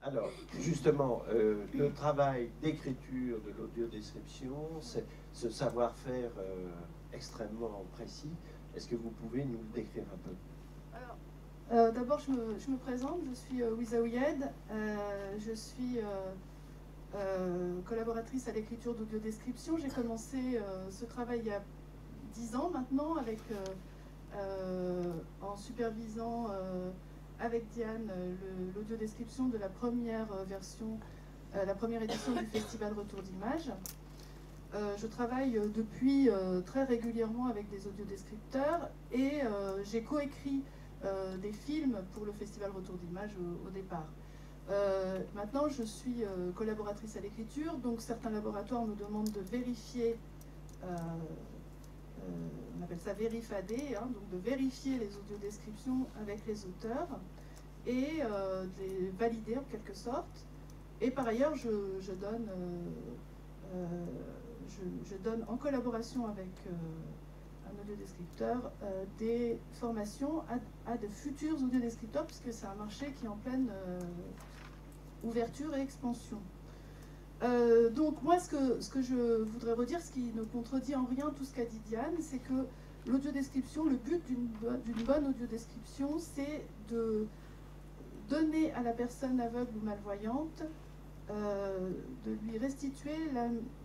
Alors, justement, le travail d'écriture de l'audiodescription, c'est ce savoir-faire extrêmement précis. Est-ce que vous pouvez nous le décrire un peu? Alors, d'abord, je me présente, je suis Wiza Ouyed, je suis collaboratrice à l'écriture d'audiodescription. J'ai commencé ce travail il y a 10 ans maintenant, en supervisant avec Diane l'audiodescription de la première version, la première édition du Festival Retour d'Images. Je travaille depuis très régulièrement avec des audiodescripteurs et j'ai coécrit des films pour le Festival Retour d'Images au départ. Maintenant, je suis collaboratrice à l'écriture, donc certains laboratoires me demandent de vérifier, on appelle ça vérif-AD, hein, donc de vérifier les audiodescriptions avec les auteurs et de les valider en quelque sorte. Et par ailleurs, je donne en collaboration avec un audiodescripteur des formations à de futurs audiodescripteurs, puisque c'est un marché qui est en pleine ouverture et expansion. Donc moi, ce que je voudrais redire, ce qui ne contredit en rien tout ce qu'a dit Diane, c'est que l'audiodescription, le but d'une bonne audiodescription, c'est de donner à la personne aveugle ou malvoyante, de lui restituer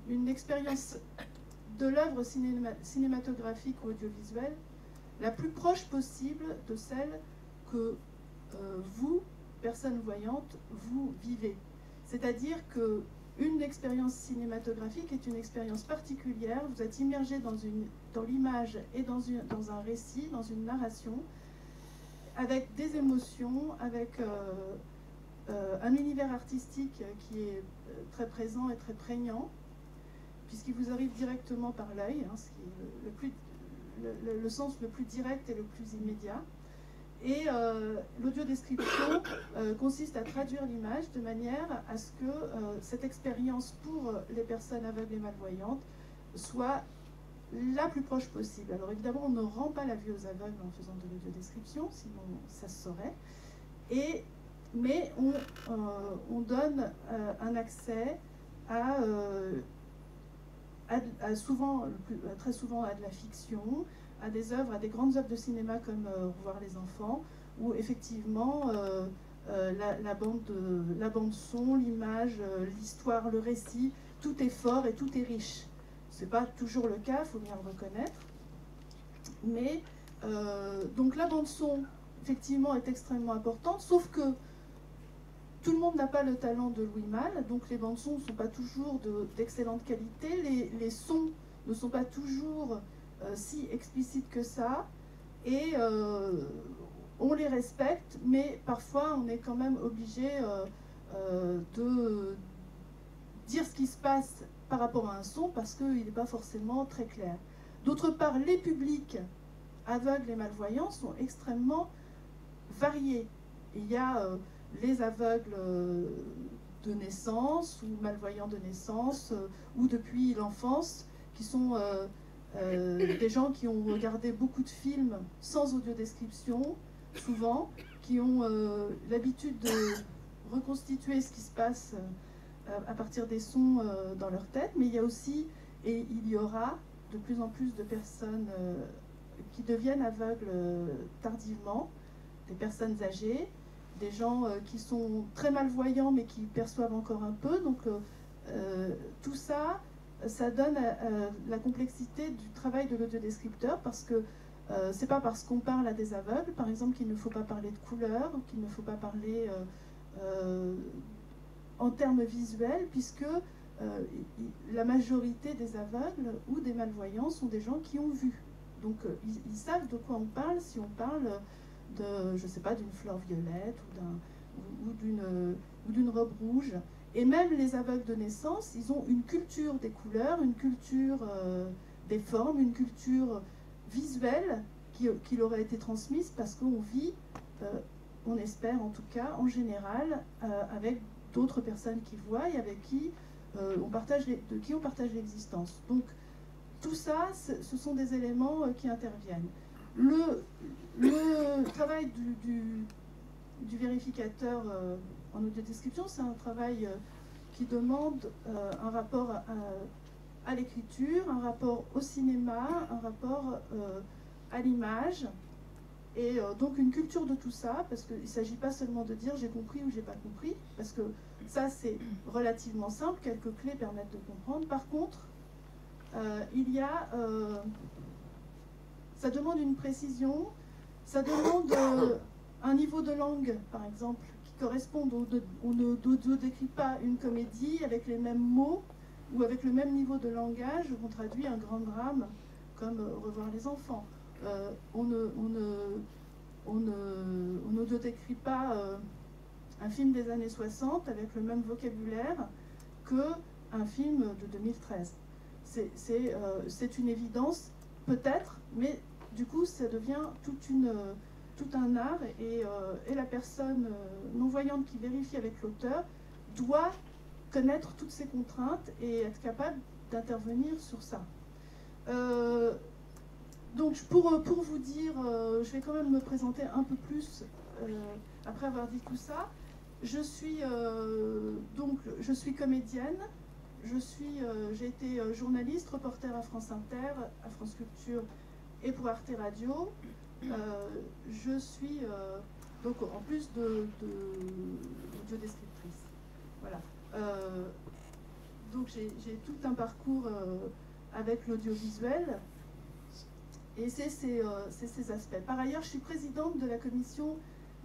une expérience de l'œuvre cinématographique ou audiovisuelle la plus proche possible de celle que vous, personne voyante, vous vivez. C'est-à-dire qu'une expérience cinématographique est une expérience particulière. Vous êtes immergé dans l'image et dans un récit, dans une narration, avec des émotions, avec un univers artistique qui est très présent et très prégnant, puisqu'il vous arrive directement par l'œil, hein, ce qui est le sens le plus direct et le plus immédiat. Et l'audiodescription consiste à traduire l'image de manière à ce que cette expérience pour les personnes aveugles et malvoyantes soit la plus proche possible. Alors évidemment, on ne rend pas la vue aux aveugles en faisant de l'audiodescription, sinon ça se saurait. Mais on donne un accès très souvent à de la fiction, à des œuvres, à des grandes œuvres de cinéma comme Au revoir les enfants, où effectivement la bande son, l'image, l'histoire, le récit, tout est fort et tout est riche. C'est pas toujours le cas, il faut bien le reconnaître. Mais donc la bande son, effectivement, est extrêmement importante, sauf que tout le monde n'a pas le talent de Louis Malle, donc les bandes son ne sont pas toujours d'excellente qualité, les sons ne sont pas toujours si explicites que ça, et on les respecte, mais parfois on est quand même obligé de dire ce qui se passe par rapport à un son, parce qu'il n'est pas forcément très clair. D'autre part, les publics aveugles et malvoyants sont extrêmement variés. Il y a les aveugles de naissance ou malvoyants de naissance ou depuis l'enfance, qui sont des gens qui ont regardé beaucoup de films sans audiodescription, souvent, qui ont l'habitude de reconstituer ce qui se passe à partir des sons dans leur tête. Mais il y a aussi, et il y aura de plus en plus de personnes qui deviennent aveugles tardivement, des personnes âgées, des gens qui sont très malvoyants mais qui perçoivent encore un peu. Donc tout ça, ça donne la complexité du travail de l'audiodescripteur, parce que c'est pas parce qu'on parle à des aveugles, par exemple, qu'il ne faut pas parler de couleurs, qu'il ne faut pas parler en termes visuels, puisque la majorité des aveugles ou des malvoyants sont des gens qui ont vu. Donc ils savent de quoi on parle si on parle de, je sais pas, d'une fleur violette ou d'une robe rouge. Et même les aveugles de naissance, ils ont une culture des couleurs, une culture des formes, une culture visuelle qui leur a été transmise parce qu'on vit, on espère en tout cas, en général, avec d'autres personnes qui voient et avec qui on partage l'existence. Donc tout ça, ce sont des éléments qui interviennent. Le travail du vérificateur en audiodescription, c'est un travail qui demande un rapport à l'écriture, un rapport au cinéma, un rapport à l'image, et donc une culture de tout ça, parce qu'il ne s'agit pas seulement de dire j'ai compris ou j'ai pas compris, parce que ça c'est relativement simple, quelques clés permettent de comprendre. Par contre, il y a, ça demande une précision, ça demande un niveau de langue, par exemple, qui correspond, on ne décrit pas une comédie avec les mêmes mots ou avec le même niveau de langage où on traduit un grand drame comme Au revoir les enfants. On ne décrit pas un film des années 60 avec le même vocabulaire qu'un film de 2013. C'est une évidence, peut-être, mais du coup, ça devient tout un art, et la personne non-voyante qui vérifie avec l'auteur doit connaître toutes ces contraintes et être capable d'intervenir sur ça. Donc, pour vous dire, je vais quand même me présenter un peu plus après avoir dit tout ça. Je suis comédienne. J'ai été journaliste, reporter à France Inter, à France Culture et pour Arte Radio. Je suis donc en plus d'audiodescriptrice. Voilà. Donc j'ai tout un parcours avec l'audiovisuel, et c'est ces aspects. Par ailleurs, je suis présidente de la commission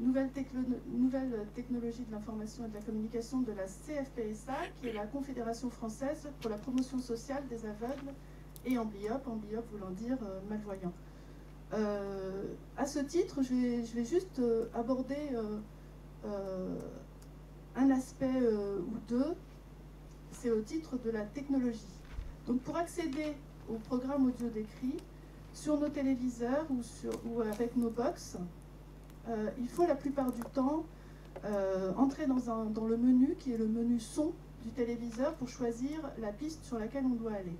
Nouvelles technologies de l'information et de la communication de la CFPSA, qui est la Confédération française pour la promotion sociale des aveugles et amblyopes, voulant dire malvoyants. À ce titre, je vais juste aborder un aspect ou deux, c'est au titre de la technologie. Donc pour accéder au programme audio décrit, sur nos téléviseurs ou avec nos box, il faut la plupart du temps entrer dans le menu, qui est le menu son du téléviseur, pour choisir la piste sur laquelle on doit aller.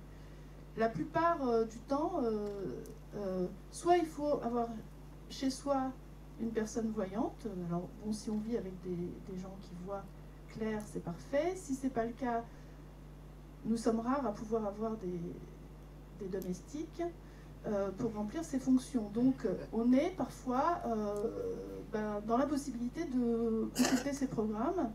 La plupart du temps, soit il faut avoir chez soi une personne voyante. Alors bon, si on vit avec des gens qui voient clair, c'est parfait. Si ce n'est pas le cas, nous sommes rares à pouvoir avoir des domestiques pour remplir ces fonctions. Donc on est parfois dans la possibilité de consulter ces programmes.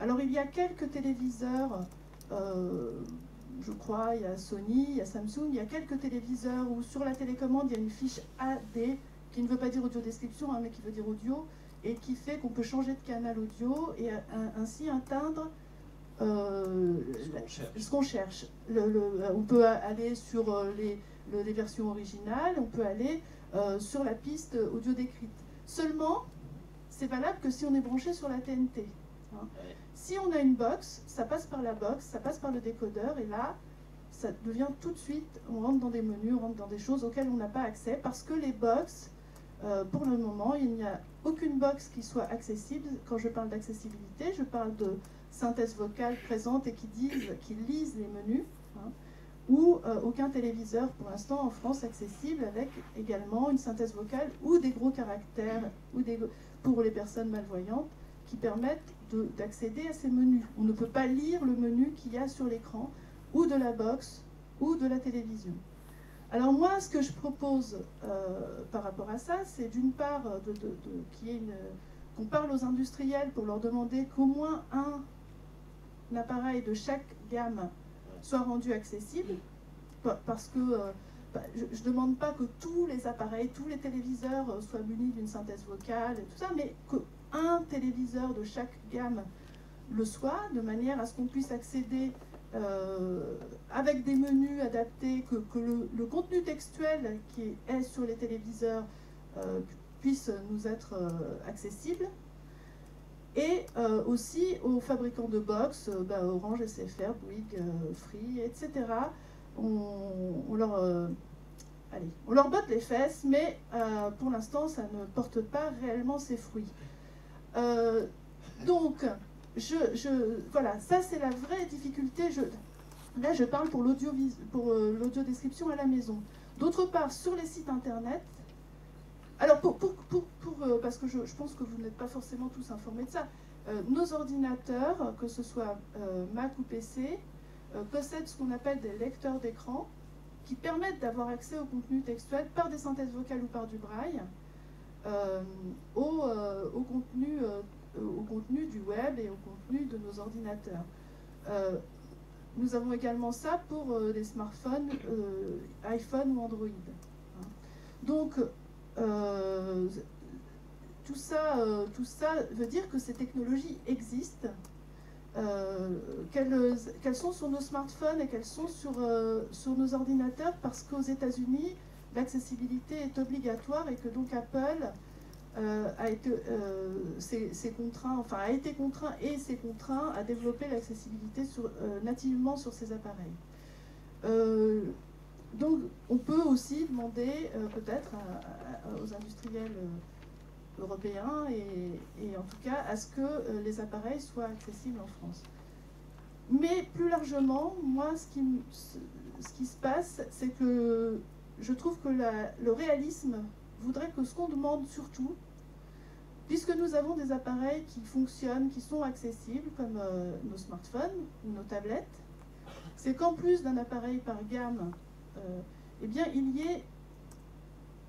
Alors il y a quelques téléviseurs, je crois, il y a Sony, il y a Samsung, il y a quelques téléviseurs où sur la télécommande il y a une fiche AD, qui ne veut pas dire audio-description, hein, mais qui veut dire audio, et qui fait qu'on peut changer de canal audio et ainsi atteindre ce qu'on cherche. On peut aller sur les versions originales, on peut aller sur la piste audio décrite. Seulement, c'est valable que si on est branché sur la TNT. Hein. Si on a une box, ça passe par la box, ça passe par le décodeur, et là, ça devient tout de suite, on rentre dans des menus, on rentre dans des choses auxquelles on n'a pas accès, parce que les box, pour le moment, il n'y a aucune box qui soit accessible. Quand je parle d'accessibilité, je parle de synthèse vocale présente et qui lisent les menus, hein, ou aucun téléviseur pour l'instant en France accessible avec également une synthèse vocale ou des gros caractères pour les personnes malvoyantes qui permettent d'accéder à ces menus. On ne peut pas lire le menu qu'il y a sur l'écran ou de la box ou de la télévision. Alors moi, ce que je propose par rapport à ça, c'est d'une part qu'on parle aux industriels pour leur demander qu'au moins un appareil de chaque gamme soit rendu accessible, parce que je ne demande pas que tous les appareils, tous les téléviseurs soient munis d'une synthèse vocale et tout ça, mais qu'un téléviseur de chaque gamme le soit, de manière à ce qu'on puisse accéder avec des menus adaptés, que le contenu textuel qui est sur les téléviseurs puisse nous être accessible, et aussi aux fabricants de box, Orange, SFR, Bouygues, Free, etc. On leur botte les fesses, mais pour l'instant ça ne porte pas réellement ses fruits. Donc voilà, ça c'est la vraie difficulté. Là je parle pour l'audiodescription à la maison. D'autre part, sur les sites internet, alors parce que je pense que vous n'êtes pas forcément tous informés de ça, Nos ordinateurs, que ce soit Mac ou PC, possèdent ce qu'on appelle des lecteurs d'écran qui permettent d'avoir accès au contenu textuel par des synthèses vocales ou par du braille au contenu du web et au contenu de nos ordinateurs. Nous avons également ça pour les smartphones, iPhone ou Android. Donc, tout ça veut dire que ces technologies existent, qu'elles sont sur nos smartphones et qu'elles sont sur nos ordinateurs, parce qu'aux États-Unis, l'accessibilité est obligatoire et que donc Apple a été contraint et s'est contraint à développer l'accessibilité nativement sur ces appareils. Donc on peut aussi demander peut-être aux industriels européens et en tout cas à ce que les appareils soient accessibles en France. Mais plus largement, moi ce qui se passe, c'est que je trouve que le réalisme voudrait que ce qu'on demande surtout, puisque nous avons des appareils qui fonctionnent, qui sont accessibles, comme nos smartphones ou nos tablettes, c'est qu'en plus d'un appareil par gamme, eh bien, il y ait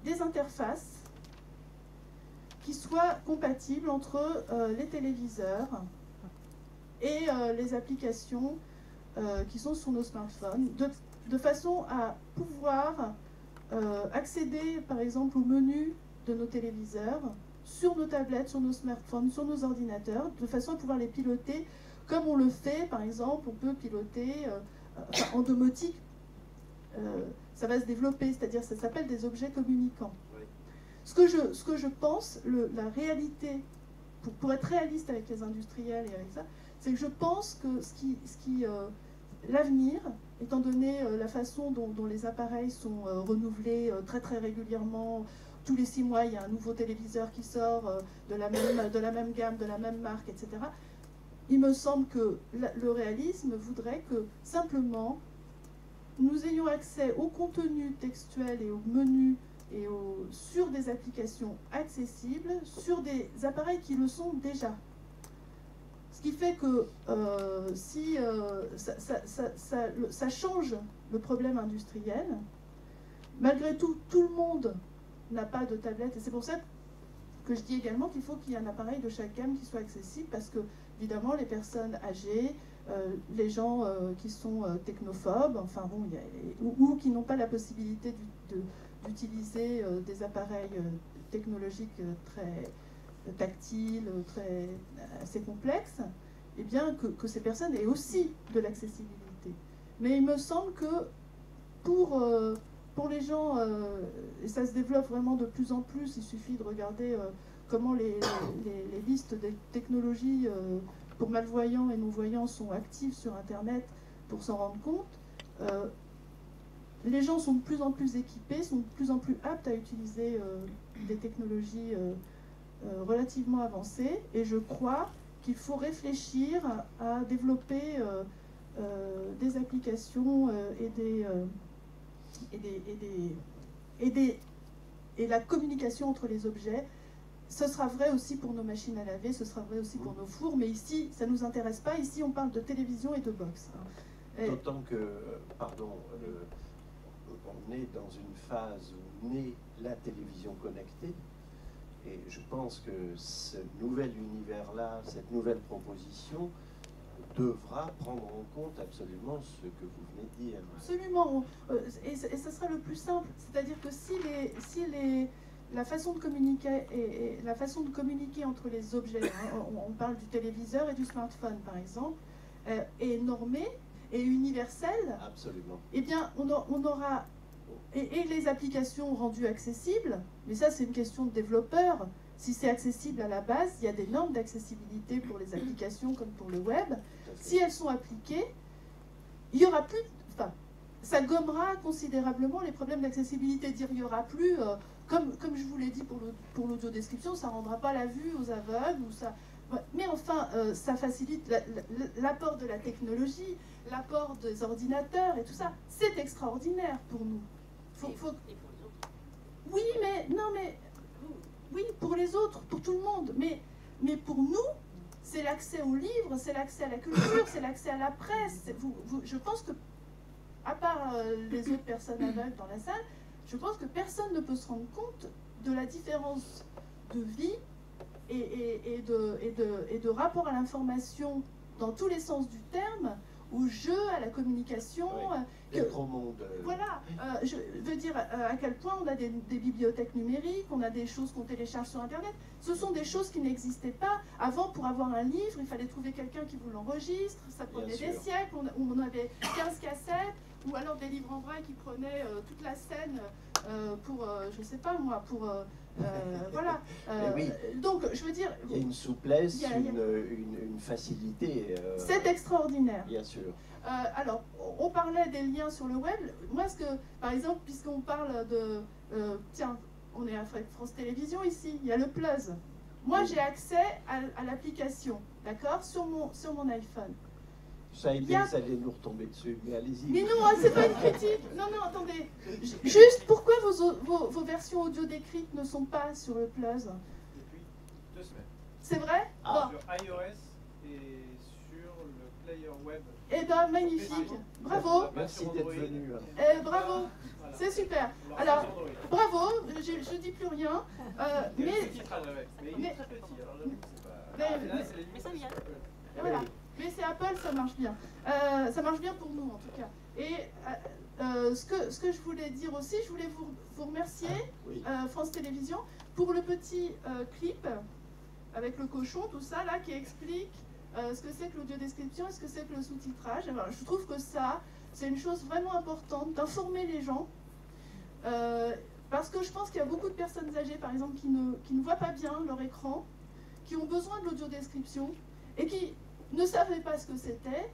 des interfaces qui soient compatibles entre les téléviseurs et les applications qui sont sur nos smartphones, de façon à pouvoir accéder, par exemple, au menu de nos téléviseurs, sur nos tablettes, sur nos smartphones, sur nos ordinateurs, de façon à pouvoir les piloter comme on le fait, par exemple, on peut piloter en domotique, ça va se développer, c'est-à-dire ça s'appelle des objets communicants. Oui. Ce que je pense, la réalité, pour être réaliste avec les industriels et avec ça, c'est que je pense que l'avenir, étant donné la façon dont les appareils sont renouvelés très très régulièrement, tous les 6 mois il y a un nouveau téléviseur qui sort de la même gamme, de la même marque, etc. Il me semble que le réalisme voudrait que simplement nous ayons accès au contenu textuel et au menu et sur des applications accessibles, sur des appareils qui le sont déjà. Ce qui fait que si ça change le problème industriel, malgré tout, tout le monde n'a pas de tablette. Et c'est pour ça que je dis également qu'il faut qu'il y ait un appareil de chaque gamme qui soit accessible, parce que, évidemment, les personnes âgées, les gens qui sont technophobes, enfin bon, ou qui n'ont pas la possibilité d'utiliser des appareils technologiques très tactiles, assez complexes, eh bien que ces personnes aient aussi de l'accessibilité. Mais il me semble que pour les gens, et ça se développe vraiment de plus en plus, il suffit de regarder comment les listes des technologies pour malvoyants et non-voyants sont actives sur Internet pour s'en rendre compte. Les gens sont de plus en plus équipés, sont de plus en plus aptes à utiliser des technologies relativement avancées, et je crois qu'il faut réfléchir à développer des applications et la communication entre les objets. Ce sera vrai aussi pour nos machines à laver, ce sera vrai aussi pour nos fours, mais ici, ça ne nous intéresse pas. Ici, on parle de télévision et de box. D'autant que, pardon, on est dans une phase où naît la télévision connectée, et je pense que ce nouvel univers-là, cette nouvelle proposition, devra prendre en compte absolument ce que vous venez de dire. Absolument, et ce sera le plus simple, c'est-à-dire que la façon de communiquer et la façon de communiquer entre les objets, on parle du téléviseur et du smartphone par exemple, est normée et universelle. Absolument. Eh bien, on aura et les applications rendues accessibles, mais ça c'est une question de développeur. Si c'est accessible à la base, il y a des normes d'accessibilité pour les applications comme pour le web. Si elles sont appliquées, il y aura plus, enfin, ça gommera considérablement les problèmes d'accessibilité. Dire il n'y aura plus, comme je vous l'ai dit pour l'audiodescription, ça ne rendra pas la vue aux aveugles, ou ça, mais enfin, ça facilite l'apport de la technologie, l'apport des ordinateurs et tout ça. C'est extraordinaire pour nous. Oui, mais non, mais oui, pour les autres, pour tout le monde, mais pour nous, c'est l'accès aux livres, c'est l'accès à la culture, c'est l'accès à la presse. Je pense que, à part les autres personnes aveugles dans la salle, je pense que personne ne peut se rendre compte de la différence de vie et de rapport à l'information dans tous les sens du terme, au jeu, à la communication. D'être au monde. Voilà, je veux dire à quel point on a des bibliothèques numériques, on a des choses qu'on télécharge sur Internet. Ce sont des choses qui n'existaient pas. Avant, pour avoir un livre, il fallait trouver quelqu'un qui vous l'enregistre. Ça prenait des siècles. On avait 15 cassettes, ou alors des livres en braille qui prenaient toute la scène pour, je sais pas moi, pour... voilà. Oui. Donc, je veux dire... Il y a une souplesse, une facilité. C'est extraordinaire. Bien sûr. Alors, on parlait des liens sur le web. Moi, par exemple, puisqu'on parle de... tiens, on est à France Télévisions ici, il y a le Plus. Moi, j'ai accès à l'application, d'accord, sur mon iPhone. Ça a été, ça allait nous retomber dessus, mais allez-y. Mais non, c'est pas une critique. Non, non, attendez. Juste, pourquoi vos versions audio décrites ne sont pas sur le Plus? Depuis 2 semaines. C'est vrai? Sur iOS et sur le player web. Eh bien, magnifique. Bravo. Merci d'être venu. Bravo. Voilà. C'est super. Alors, bravo. Je dis plus rien. Mais il est très petit. Alors, mais ça vient. Voilà. Mais c'est Apple, ça marche bien. Ça marche bien pour nous, en tout cas. Et ce que je voulais dire aussi, je voulais vous remercier, France Télévisions, pour le petit clip avec le cochon, tout ça, là, qui explique ce que c'est que l'audiodescription et ce que c'est que le sous-titrage. Alors, je trouve que ça, c'est une chose vraiment importante, d'informer les gens. Parce que je pense qu'il y a beaucoup de personnes âgées, par exemple, qui ne voient pas bien leur écran, qui ont besoin de l'audiodescription et qui ne savaient pas ce que c'était.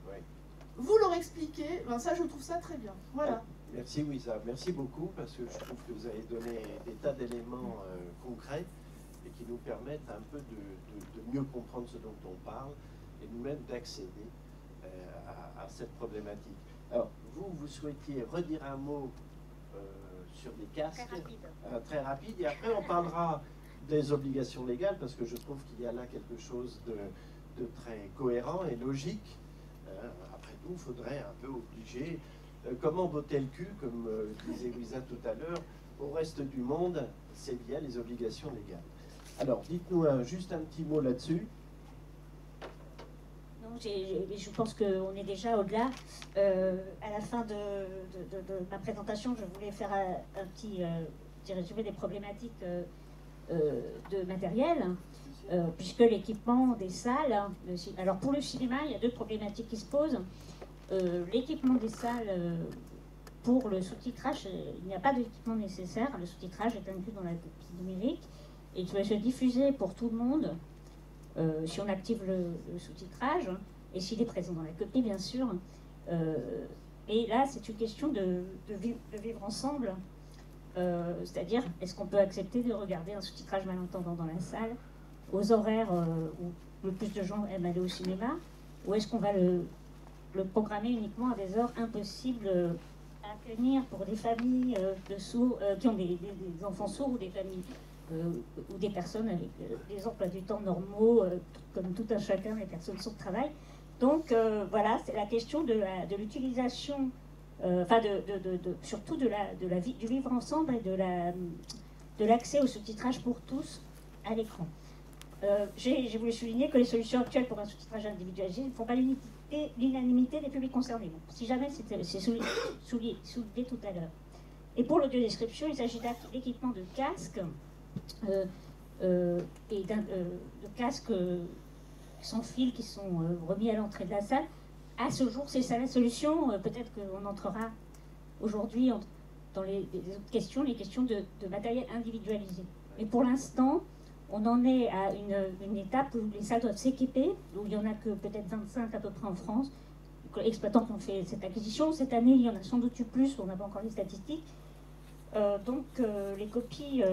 Vous leur expliquez, ben ça, je trouve ça très bien. Voilà. Merci, Louisa. Merci beaucoup, parce que je trouve que vous avez donné des tas d'éléments concrets et qui nous permettent un peu de mieux comprendre ce dont on parle et nous-mêmes d'accéder à cette problématique. Alors, vous souhaitiez redire un mot sur des casques? Très rapide. Très rapide. Et après, on parlera des obligations légales, parce que je trouve qu'il y a là quelque chose de très cohérent et logique. Après tout, il faudrait un peu obliger, comment botter le cul, comme disait Louisa tout à l'heure, au reste du monde, c'est via les obligations légales. Alors, dites-nous juste un petit mot là-dessus. Non, je pense qu'on est déjà au-delà. À la fin de ma présentation, je voulais faire un petit résumé des problématiques de matériel. Puisque l'équipement des salles, alors pour le cinéma, il y a deux problématiques qui se posent. L'équipement des salles, pour le sous-titrage, il n'y a pas d'équipement nécessaire. Le sous-titrage est inclus dans la copie numérique et il peut se diffuser pour tout le monde si on active le sous-titrage et s'il est présent dans la copie, bien sûr. Et là, c'est une question de vivre ensemble. C'est-à-dire, est-ce qu'on peut accepter de regarder un sous-titrage malentendant dans la salle aux horaires où le plus de gens aiment aller au cinéma, ou est-ce qu'on va le programmer uniquement à des heures impossibles à tenir pour des familles de sourds, qui ont des enfants sourds, ou des familles ou des personnes avec des emplois du temps normaux, comme tout un chacun, les personnes sourdes travaillent. Donc voilà, c'est la question de l'utilisation, enfin surtout du vivre ensemble et de l'accès au sous-titrage pour tous à l'écran. J'ai voulu souligner que les solutions actuelles pour un sous-titrage individualisé ne font pas l'unanimité des publics concernés. Bon, si jamais c'est soulevé tout à l'heure. Et pour l'audiodescription, il s'agit d'équipements de casques et de casques sans fil qui sont remis à l'entrée de la salle. À ce jour, c'est ça la solution. Peut-être qu'on entrera aujourd'hui dans les autres questions, les questions de matériel individualisé. Mais pour l'instant, on en est à une étape où les salles doivent s'équiper, où il n'y en a que peut-être 25 à peu près en France, exploitants qui ont fait cette acquisition. Cette année, il y en a sans doute eu plus, on n'a pas encore les statistiques. Donc les copies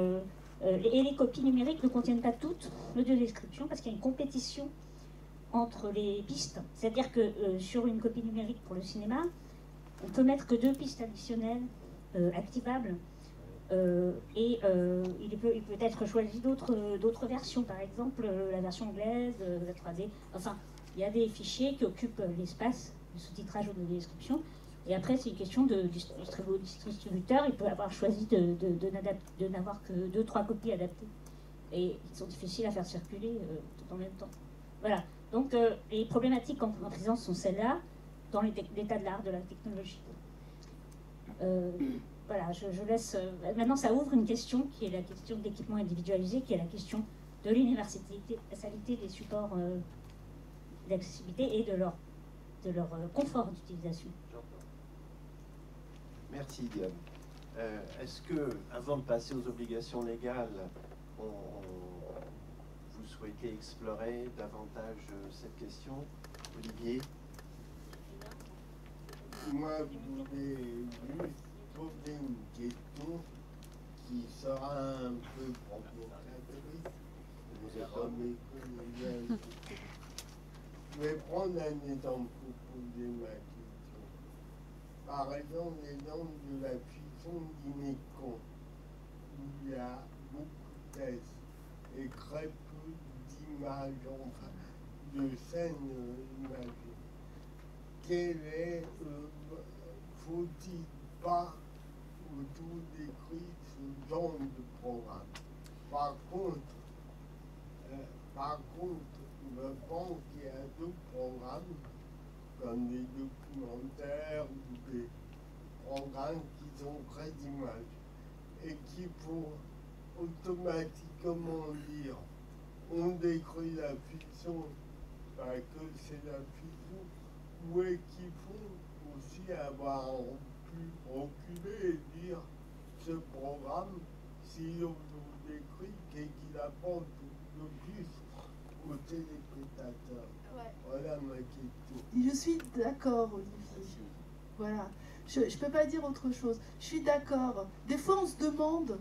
les copies numériques ne contiennent pas toutes l'audiodescription parce qu'il y a une compétition entre les pistes. C'est-à-dire que sur une copie numérique pour le cinéma, on peut mettre que 2 pistes additionnelles activables Il peut être choisi d'autres versions, par exemple la version anglaise, la 3D. Enfin, il y a des fichiers qui occupent l'espace de sous-titrage ou de description. Et après, c'est une question de distributeur. Il peut avoir choisi de n'avoir que 2-3 copies adaptées. Et ils sont difficiles à faire circuler tout en même temps. Voilà. Donc, les problématiques en présence sont celles-là, dans l'état de l'art, de la technologie. Voilà, je laisse... maintenant, ça ouvre une question qui est la question de l'équipement individualisé, qui est la question de l'universalité des supports d'accessibilité et de leur confort d'utilisation. Merci Diane. Est-ce que, avant de passer aux obligations légales, vous souhaitez explorer davantage cette question, Olivier? Moi, je voulais juste poser une question qui sera un peu provocatrice. Je vais prendre un exemple pour poser ma question. Par exemple, l'exemple de la fiction d'Inécon, où il y a beaucoup de textes et très peu d'images, enfin, de scènes imagées. Faut-il pas auto-décrire ce genre de programme? Par contre, je pense qu'il y a d'autres programmes, comme des documentaires ou des programmes qui sont très images et qui, pour automatiquement dire on décrit la fiction, que c'est la fiction, ou est qu'il faut aussi avoir pu reculer et dire ce programme, si on le décrit, qu'est-ce qu'il apporte le plus aux téléspectateurs? Ouais. Voilà ma question. Je suis d'accord, Olivier. Voilà. Je ne peux pas dire autre chose. Je suis d'accord. Des fois, on se demande,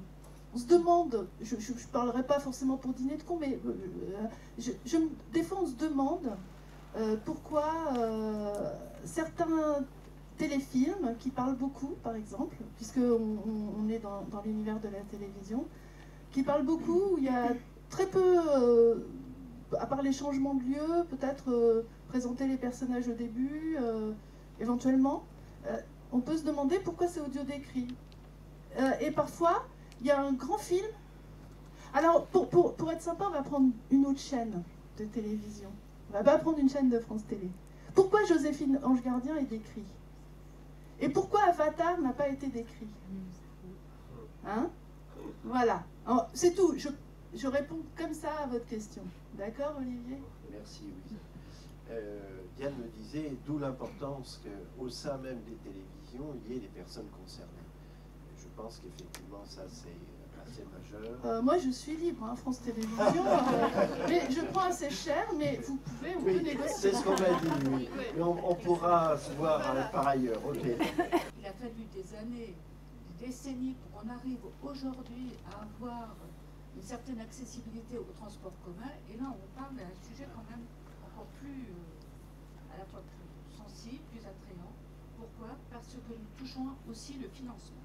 je ne parlerai pas forcément pour dîner de con, mais des fois, on se demande pourquoi certains téléfilms qui parlent beaucoup, par exemple, puisqu'on est dans l'univers de la télévision, qui parlent beaucoup, où il y a très peu, à part les changements de lieu, peut-être présenter les personnages au début, éventuellement, on peut se demander pourquoi c'est audio décrit. Et parfois, il y a un grand film. Alors, pour être sympa, on va prendre une autre chaîne de télévision. On va pas prendre une chaîne de France Télé. Pourquoi Joséphine Ange Gardien est décrit? Et pourquoi Avatar n'a pas été décrit? Hein? Voilà. C'est tout. Je réponds comme ça à votre question. D'accord, Olivier? Merci, oui. Diane me disait, d'où l'importance qu'au sein même des télévisions, il y ait les personnes concernées. Je pense qu'effectivement, ça, c'est assez majeur. Moi, je suis libre, hein, France Télévisions. Mais je prends assez cher, mais on peut négocier. C'est ce qu'on m'a dit, oui. Mais on pourra se voir par ailleurs. Okay. Il a fallu des années, des décennies pour qu'on arrive aujourd'hui à avoir une certaine accessibilité au transport commun. Et là, on parle d'un sujet quand même encore plus, à la fois plus sensible, plus attrayant. Pourquoi? Parce que nous touchons aussi le financement.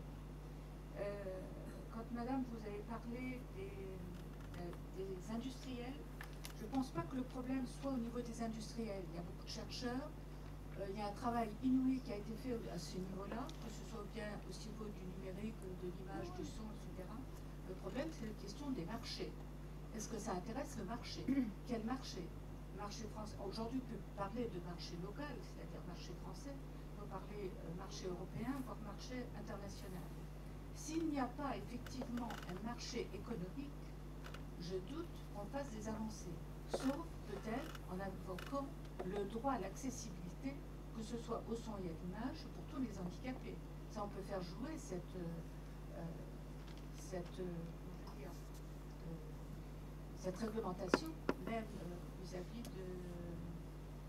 Quand madame, vous avez parlé des industriels, je ne pense pas que le problème soit au niveau des industriels. Il y a beaucoup de chercheurs, il y a un travail inouï qui a été fait à ce niveau-là, que ce soit bien au niveau du numérique, de l'image, du son, etc. Le problème, c'est la question des marchés. Est-ce que ça intéresse le marché? Quel marché? Marché français. Aujourd'hui, on peut parler de marché local, c'est-à-dire marché français, on peut parler marché européen, voire marché international. S'il n'y a pas effectivement un marché économique, je doute qu'on fasse des avancées. Sauf peut-être en invoquant le droit à l'accessibilité, que ce soit au son et à l'image, pour tous les handicapés. Ça, on peut faire jouer cette réglementation, même vis-à-vis de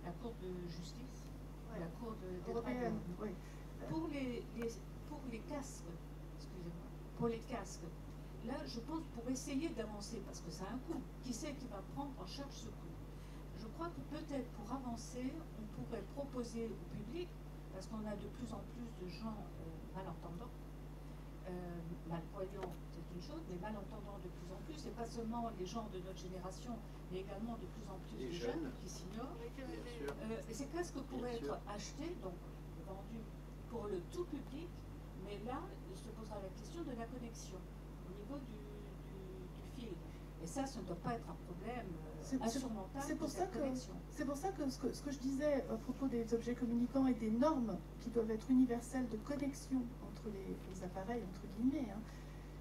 la Cour de justice, la Cour des droits de l'homme. Oui. Pour les casques, excusez-moi, pour les casques, là, je pense pour essayer d'avancer, parce que ça a un coût, qui sait qui va prendre en charge ce coût? Je crois que peut-être pour avancer, on pourrait proposer au public, parce qu'on a de plus en plus de gens malentendants, malvoyants, c'est une chose, mais malentendants de plus en plus, et pas seulement les gens de notre génération, mais également de plus en plus Les de jeunes. jeunes qui s'ignorent. Bien sûr. Et ces casques pourraient Bien sûr. être achetés, donc vendus pour le tout public, mais là, se posera la question de la connexion au niveau du fil. Et ça ne doit pas être un problème insurmontable c'est pour de ça cette que- connexion. C'est pour ça que ce que je disais à propos des objets communicants et des normes qui doivent être universelles de connexion entre les appareils, entre guillemets, hein,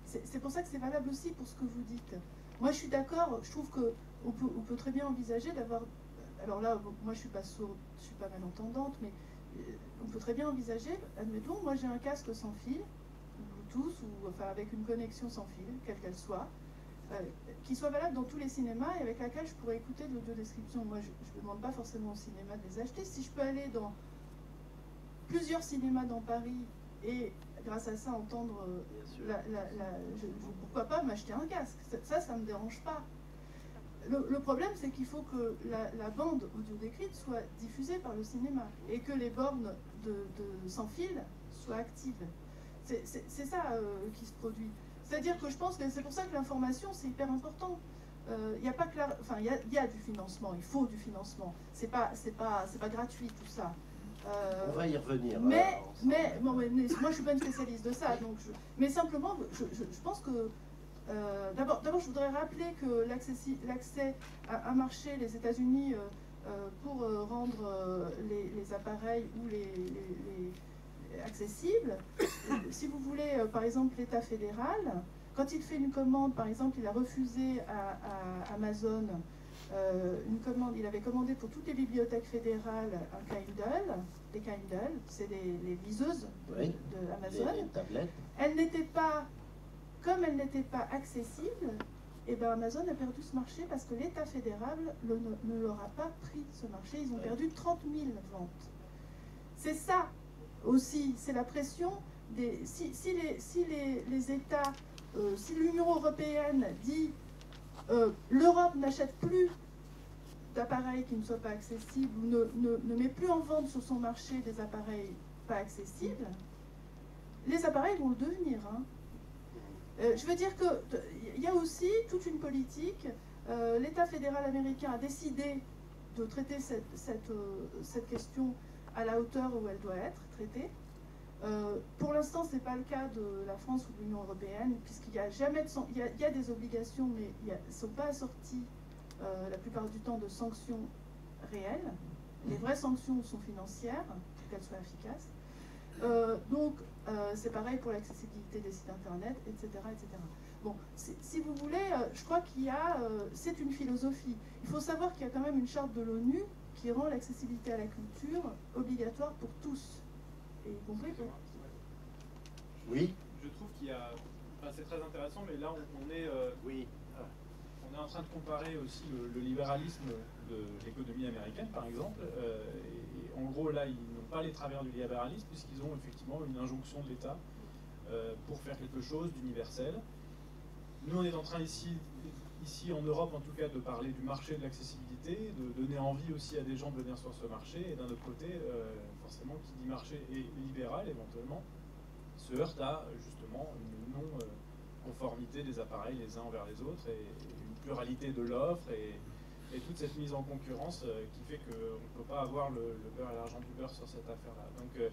c'est pour ça que c'est valable aussi pour ce que vous dites. Moi, je suis d'accord, je trouve qu'on peut très bien envisager d'avoir... Alors là, moi, je suis pas sourde, je suis pas malentendante, mais on peut très bien envisager, admettons, moi j'ai un casque sans fil, Bluetooth, ou enfin avec une connexion sans fil, quelle qu'elle soit, qui soit valable dans tous les cinémas et avec laquelle je pourrais écouter de l'audiodescription. Moi, je ne demande pas forcément au cinéma de les acheter. Si je peux aller dans plusieurs cinémas dans Paris et grâce à ça entendre, Bien sûr. pourquoi pas m'acheter un casque? Ça me dérange pas. Le problème, c'est qu'il faut que la bande audio décrite soit diffusée par le cinéma et que les bornes sans fil soient actives. C'est ça qui se produit. C'est-à-dire que je pense que c'est pour ça que l'information, c'est hyper important. Il y a pas que enfin, il y a du financement, il faut du financement. C'est pas gratuit tout ça. On va y revenir. Mais moi, je suis pas une spécialiste de ça. Donc mais simplement, je pense que d'abord, je voudrais rappeler que l'accès à un marché, les États-Unis, pour rendre les appareils ou les accessibles, si vous voulez, par exemple, l'État fédéral, quand il fait une commande, par exemple, il a refusé à Amazon une commande, il avait commandé pour toutes les bibliothèques fédérales un Kindle, des Kindle, c'est les liseuses Oui. de Amazon. Les tablettes. Comme elles n'étaient pas accessibles, et ben Amazon a perdu ce marché parce que l'État fédéral ne leur a pas pris ce marché. Ils ont perdu 30 000 ventes. C'est ça aussi, c'est la pression des... Si les États, si l'Union européenne dit l'Europe n'achète plus d'appareils qui ne soient pas accessibles ou ne met plus en vente sur son marché des appareils pas accessibles, les appareils vont le devenir. Hein. Je veux dire qu'il y a aussi toute une politique. L'État fédéral américain a décidé de traiter cette question à la hauteur où elle doit être traitée. Pour l'instant, ce n'est pas le cas de la France ou de l'Union européenne, puisqu'il y a jamais il y a des obligations, mais elles ne sont pas assorties la plupart du temps de sanctions réelles. Les vraies sanctions sont financières, pour qu'elles soient efficaces. Donc, c'est pareil pour l'accessibilité des sites internet, etc. etc. Bon, si vous voulez, je crois qu'il y a... c'est une philosophie. Il faut savoir qu'il y a quand même une charte de l'ONU qui rend l'accessibilité à la culture obligatoire pour tous. Et y compris pour... Oui. Je trouve qu'il y a... Enfin, c'est très intéressant, mais là, on est... Oui. On est en train de comparer aussi le libéralisme de l'économie américaine, par exemple. Et en gros, là, ils n'ont pas les travers du libéralisme, puisqu'ils ont effectivement une injonction de l'État pour faire quelque chose d'universel. Nous, on est en train ici en Europe, en tout cas, de parler du marché de l'accessibilité, de donner envie aussi à des gens de venir sur ce marché. Et d'un autre côté, forcément, qui dit marché et libéral, éventuellement, se heurte à, justement, une non-conformité des appareils les uns envers les autres, et une pluralité de l'offre, et toute cette mise en concurrence qui fait qu'on ne peut pas avoir le beurre et l'argent du beurre sur cette affaire-là. Donc,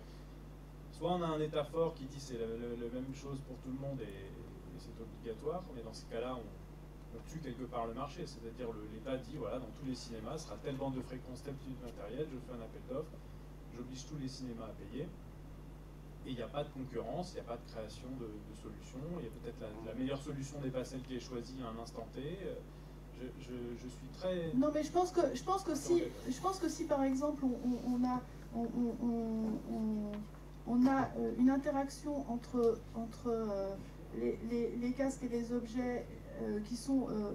soit on a un État fort qui dit c'est la même chose pour tout le monde et c'est obligatoire, mais dans ce cas-là, on tue quelque part le marché. C'est-à-dire l'État dit, voilà, dans tous les cinémas, ce sera telle bande de fréquence, tel type de matériel, je fais un appel d'offres, j'oblige tous les cinémas à payer. Et il n'y a pas de concurrence, il n'y a pas de création de solutions. Il y a peut-être la meilleure solution n'est pas celle qui est choisie à un instant T. Je suis très... Non, mais je pense que si par exemple on a une interaction entre les casques et les objets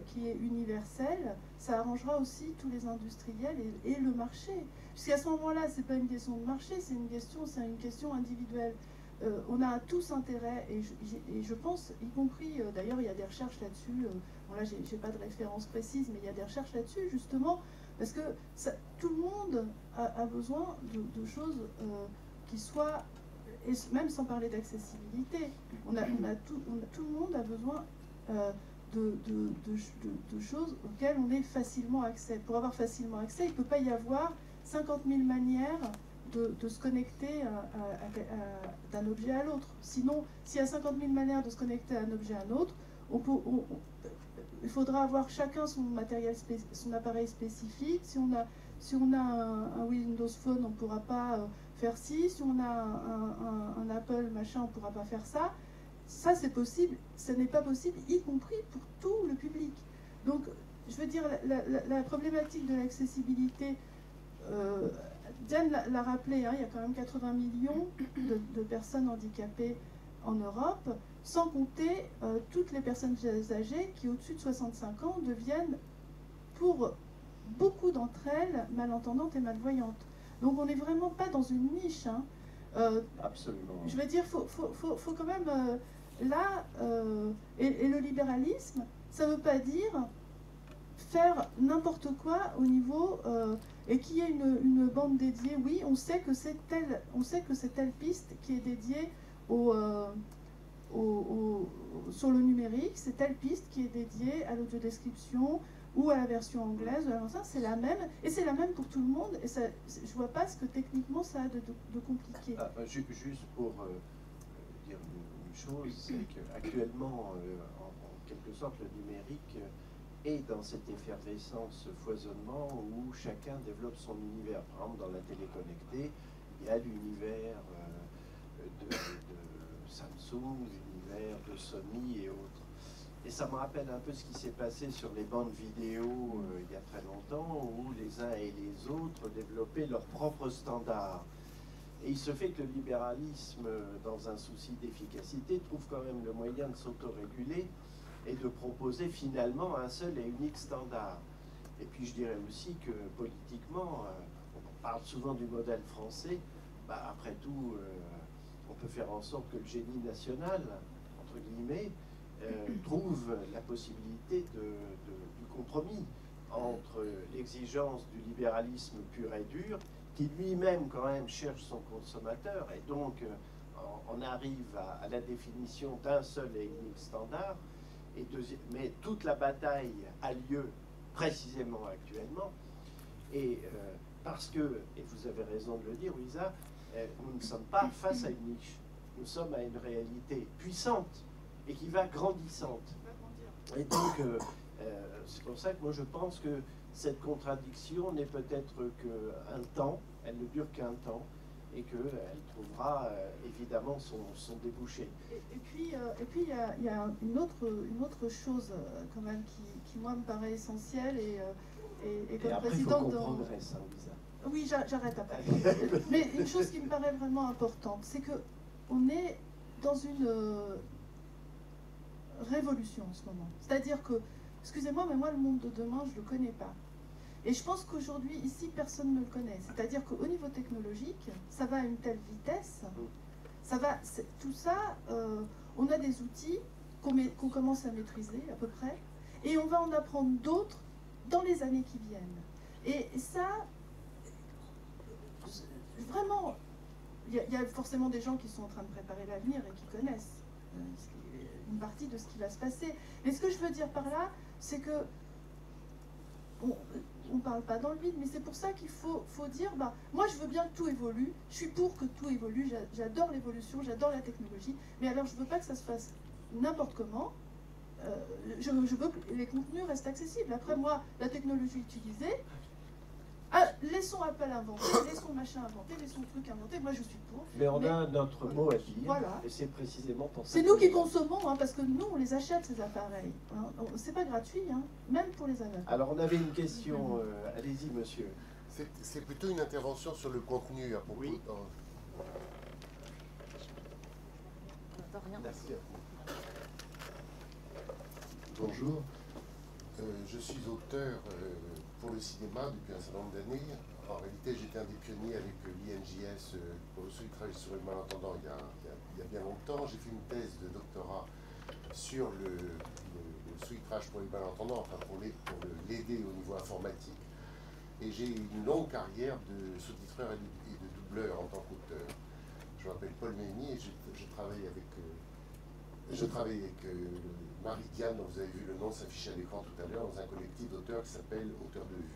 qui est universelle, ça arrangera aussi tous les industriels et le marché. Puisqu'à ce moment-là, c'est pas une question de marché, c'est une question individuelle. On a tous intérêt, et je pense, y compris, d'ailleurs, il y a des recherches là-dessus. Bon, là, j'ai pas de référence précise, mais il y a des recherches là-dessus, justement, parce que tout le monde a besoin de choses qui soient et même sans parler d'accessibilité, tout le monde a besoin de choses auxquelles on ait facilement accès. Pour avoir facilement accès, il ne peut pas y avoir 50 000 manières de se connecter d'un objet à l'autre. Sinon, s'il y a 50 000 manières de se connecter à un objet à un autre, il faudra avoir chacun son matériel, son appareil spécifique. Si on a un Windows Phone, on ne pourra pas faire ci. Si on a un Apple machin, on ne pourra pas faire ça. Ça, c'est possible. Ce n'est pas possible, y compris pour tout le public. Donc, je veux dire, la problématique de l'accessibilité, Diane l'a rappelé, hein, il y a quand même 80 millions de personnes handicapées en Europe, sans compter toutes les personnes âgées qui, au-dessus de 65 ans, deviennent, pour beaucoup d'entre elles, malentendantes et malvoyantes. Donc on n'est vraiment pas dans une niche. Hein. Absolument. Je veux dire, faut quand même... et le libéralisme, ça ne veut pas dire faire n'importe quoi au niveau... et qu'il y ait une bande dédiée. Oui, on sait que c'est telle piste qui est dédiée sur le numérique, c'est telle piste qui est dédiée à l'audiodescription ou à la version anglaise, c'est la même, et c'est la même pour tout le monde, et ça, je vois pas ce que techniquement ça a de compliqué. Juste pour dire une chose, c'est qu'actuellement, en quelque sorte, le numérique est dans cette effervescence, ce foisonnement où chacun développe son univers. Par exemple, dans la télé connectée, il y a l'univers de Samsung, l'univers de Sony et autres. Et ça me rappelle un peu ce qui s'est passé sur les bandes vidéo il y a très longtemps, où les uns et les autres développaient leurs propres standards. Et il se fait que le libéralisme, dans un souci d'efficacité, trouve quand même le moyen de s'autoréguler et de proposer finalement un seul et unique standard. Et puis je dirais aussi que politiquement, on parle souvent du modèle français, après tout, on peut faire en sorte que le génie national, entre guillemets, trouve la possibilité du compromis entre l'exigence du libéralisme pur et dur, qui lui-même quand même cherche son consommateur, et donc on arrive à la définition d'un seul et unique standard, mais toute la bataille a lieu précisément actuellement, et parce que, et vous avez raison de le dire, Louisa, nous ne sommes pas face à une niche, nous sommes à une réalité puissante et qui va grandissante. Et donc, c'est pour ça que moi je pense que cette contradiction n'est peut-être qu'un temps, elle ne dure qu'un temps, et qu'elle trouvera évidemment son débouché. Et puis il y a une autre chose quand même qui moi me paraît essentielle, et comme après, présidente... il faut qu'on progresse, hein, Lisa. Oui, j'arrête après. Mais une chose qui me paraît vraiment importante, c'est qu'on est dans une révolution en ce moment. C'est-à-dire que, excusez-moi, mais moi, le monde de demain, je ne le connais pas. Et je pense qu'aujourd'hui, ici, personne ne le connaît. C'est-à-dire qu'au niveau technologique, ça va à une telle vitesse, tout ça, on a des outils qu'on commence à maîtriser à peu près, et on va en apprendre d'autres dans les années qui viennent. Et ça, vraiment, il y a forcément des gens qui sont en train de préparer l'avenir et qui connaissent une partie de ce qui va se passer. Mais ce que je veux dire par là, c'est que on ne parle pas dans le vide, mais c'est pour ça qu'il faut dire, moi je veux bien que tout évolue, je suis pour que tout évolue, j'adore l'évolution, j'adore la technologie, mais alors je ne veux pas que ça se fasse n'importe comment, je veux que les contenus restent accessibles. Après moi, la technologie utilisée, laissons Apple inventer, laissons machin inventer, laissons truc inventer, moi je suis pour. Mais on a notre mot à dire, voilà. Et c'est précisément pour ça. C'est nous qui consommons, hein, parce que nous on les achète ces appareils. Hein. C'est pas gratuit, hein, même pour les amateurs. Alors on avait une question, allez-y monsieur. C'est plutôt une intervention sur le contenu à propos. Oui. Merci. Bonjour, je suis auteur pour le cinéma depuis un certain nombre d'années. En réalité, j'étais un des pionniers avec l'INJS pour le sous-titrage sur le malentendant il y a bien longtemps. J'ai fait une thèse de doctorat sur le sous-titrage pour les malentendants, enfin pour l'aider au niveau informatique. Et j'ai une longue carrière de sous-titreur et de doubleur en tant qu'auteur. Je m'appelle Paul Mény et je travaille avec, Marie Diane, dont vous avez vu le nom s'afficher à l'écran tout à l'heure, dans un collectif d'auteurs qui s'appelle Auteurs de Vue.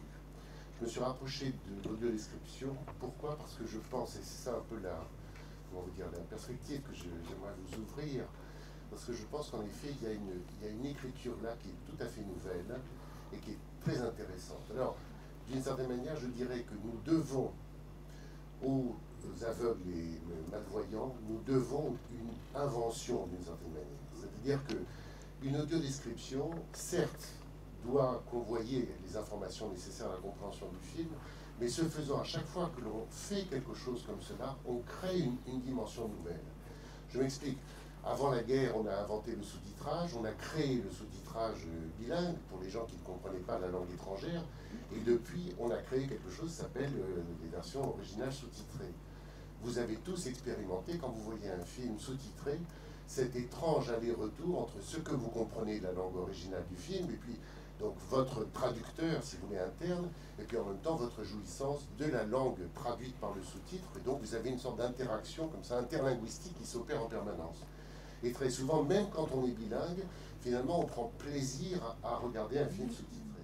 Je me suis rapproché de l'audiodescription. Pourquoi? Parce que je pense, et c'est ça un peu la perspective que j'aimerais vous ouvrir, parce que je pense qu'en effet, il y a une écriture là qui est tout à fait nouvelle et qui est très intéressante. Alors, d'une certaine manière, je dirais que nous devons aux aveugles et malvoyants, nous devons une invention d'une certaine manière. C'est-à-dire qu'une audiodescription, certes, doit convoyer les informations nécessaires à la compréhension du film, mais ce faisant, à chaque fois que l'on fait quelque chose comme cela, on crée une dimension nouvelle. Je m'explique. Avant la guerre, on a inventé le sous-titrage, on a créé le sous-titrage bilingue pour les gens qui ne comprenaient pas la langue étrangère, et depuis, on a créé quelque chose qui s'appelle les versions originales sous-titrées. Vous avez tous expérimenté, quand vous voyez un film sous-titré, cet étrange aller-retour entre ce que vous comprenez de la langue originale du film, et puis donc votre traducteur, si vous voulez, interne, et puis en même temps votre jouissance de la langue traduite par le sous-titre, et donc vous avez une sorte d'interaction comme ça, interlinguistique qui s'opère en permanence. Et très souvent, même quand on est bilingue, finalement on prend plaisir à regarder un film sous-titré.